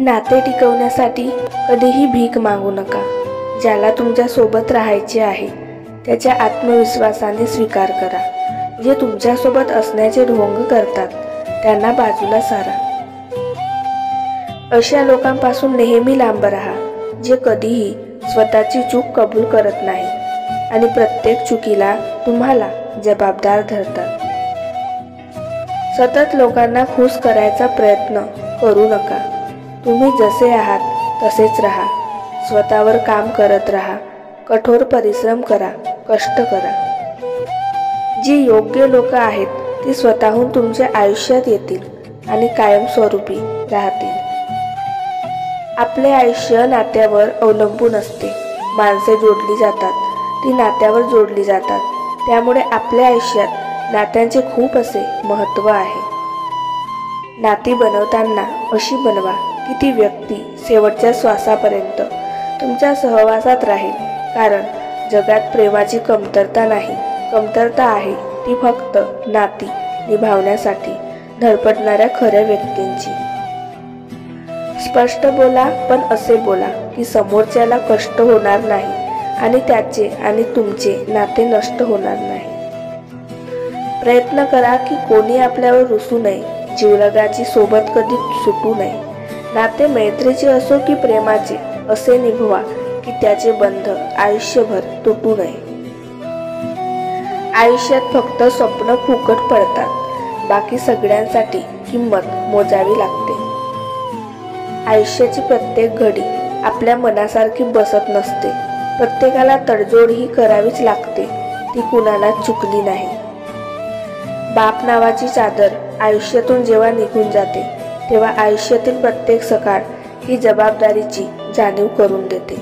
नाते टिकवण्यासाठी कधीही भीक मागू नका। ज्याला तुमच्या सोबत राहायचे आहे त्याच्या आत्मविश्वासाने स्वीकार करा। जे तुमच्या सोबत असण्याचे ढोंग करतात त्यांना बाजूला सारा। अशा लोकांपासून नेहमी लांब राहा जे कधीही स्वतःची चूक कबूल करत नाही आणि प्रत्येक चुकीला तुम्हाला जबाबदार धरतात। सतत लोकांना खुश करायचा प्रयत्न करू नका। तुम्ही जसे आहात तसेच राहा। स्वतःवर काम करत राहा, कठोर परिश्रम करा, कष्ट करा। जी योग्य लोक आहेत ती स्वतःहून तुमच्या आयुष्यात येतील आणि कायमस्वरूपी राहतील। आपले आयुष्य नात्यावर अवलंबून असते। माणसे जोडली जातात ती नात्यावर जोडली जातात, त्यामुळे आपल्या आयुष्यात नात्यांचे खूप असे महत्त्व आहे। नाती बनवताना अशी बनवा की ती व्यक्ती शेवटच्या श्वासापर्यंत तुमच्या सहवासात राहील, कारण जगात प्रेमाची कमतरता नाही, कमतरता आहे ती फक्त नाती निभावण्यासाठी धडपडणाऱ्या खऱ्या व्यक्तींची। स्पष्ट बोला, पण असे बोला की समोरच्याला कष्ट होणार नाही आणि त्याचे आणि तुमचे नाते नष्ट होणार नाही। प्रयत्न करा की कोणी आपल्यावर रुसू नये, जीवलगाची सोबत कधी सुटू नये। नाते मैत्रीचे असो की प्रेमाचे असे निभवा की त्याचे बंध आयुष्यभर तुटू नये। आयुष्यात फक्त स्वप्न फुकट पडतात, बाकी सगळ्यांसाठी किंमत मोजावी लागते। आयुष्याची प्रत्येक घडी आपल्या मनासारखी बसत नसते, प्रत्येकाला तडजोड ही करावीच लागते, ती कुणालाच चुकली नाही। बाप नावाची चादर आयुष्यातून जेव्हा निघून जाते तेव्हा आयुष्यातील प्रत्येक सकाळ ही जबाबदारीची जाणीव करून देते।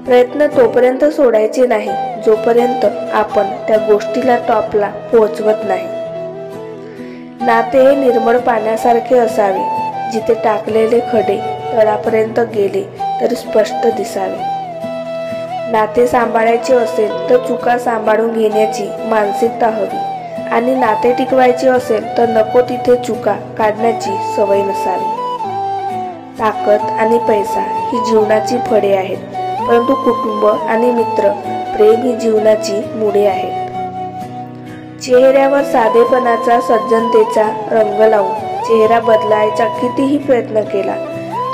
प्रयत्न तोपर्यंत सोडायचे नाही जोपर्यंत आपण त्या गोष्टीला टॉपला पोहोचवत नाही। नाते हे निर्मळ पाण्यासारखे असावे, जिथे टाकलेले खडे तळापर्यंत गेले तरी स्पष्ट दिसावे। नाते सांभाळायचे असेल तर चुका सांभाळून घेण्याची मानसिकता हवी, आणि नाते टिकवायचे असेल तर नको तिथे चुका काढण्याची सवय नसावी। ताकद आणि पैसा ही जीवनाची फळे आहेत, परंतु कुटुंब आणि मित्र प्रेम ही जीवनाची मुळे आहेत। चेहऱ्यावर साधेपणाचा सज्जनतेचा रंग लावून चेहरा बदलायचा कितीही प्रयत्न केला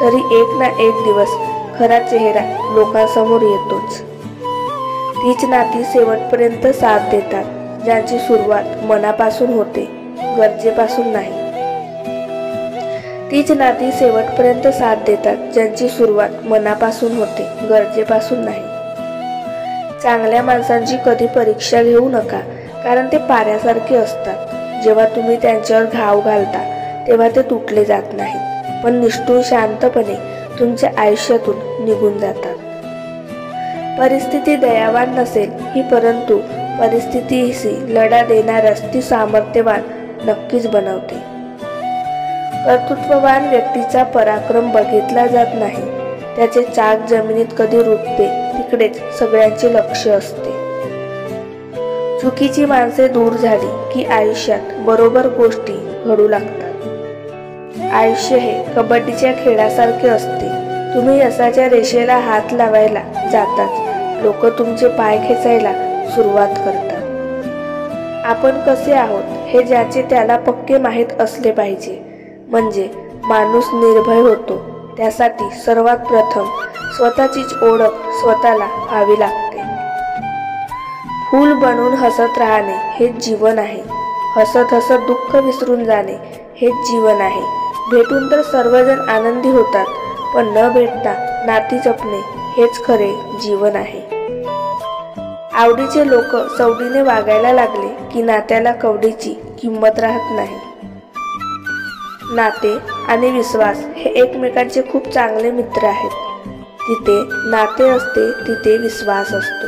तरी एक ना एक दिवस खरा चेहरा लोकांसमोर येतोच। तीच नाती शेवटपर्यंत साथ देतात, ज्यांची सुरुवात मनापासून होते, गरजेपासून नाही। तीच नाती शेवटपर्यंत साथ देतात ज्यांची सुरुवात मनापासून होते, गरजेपासून नाही। चांगल्या माणसांची कधी परीक्षा घेऊ नका, कारण ते पाऱ्यासारखे असतात। जेव्हा तुम्ही त्यांच्यावर घाव घालता तेव्हा ते तुटले जात नाहीत, पण निष्ठुर शांतपणे तुमच्या आयुष्यातून निघून जातात। परिस्थिती दयावान नसेल ही, परंतु परिस्थितीशी लढा देणाऱ्यास ती सामर्थ्यवान नक्कीच बनवते। कर्तृत्ववान व्यक्तीचा पराक्रम बघितला जात नाही, त्याचे चाक जमिनीत कधी रुतते तिकडेच सगळ्यांचे लक्ष असते। चुकीची माणसे दूर झाली की आयुष्यात बरोबर गोष्टी घडू लागतात। आयुष्य हे कबड्डीच्या खेळासारखे असते, तुम्ही यशाच्या रेषेला हात लावायला जाताच लोक तुमचे पाय खेचायला सुरुवात करतात। आपण कसे आहोत हे ज्याचे त्याला पक्के माहीत असले पाहिजे, म्हणजे माणूस निर्भय होतो। त्यासाठी सर्वात प्रथम स्वतःचीच ओळख स्वतःला व्हावी लागते। फूल बनून हसत राहणे हेच जीवन आहे, हसत हसत दुःख विसरून जाणे हेच जीवन आहे। भेटून तर सर्वजण आनंदी होतात, पण न भेटता नाती जपणे हेच खरे जीवन आहे। आवडीचे लोक सवडीने वागायला लागले की नात्याला कवडीची किंमत राहत नाही। नाते आणि विश्वास हे एकमेकांचे खूप चांगले मित्र आहेत। जिथे नाते असते तिथे विश्वास असतो।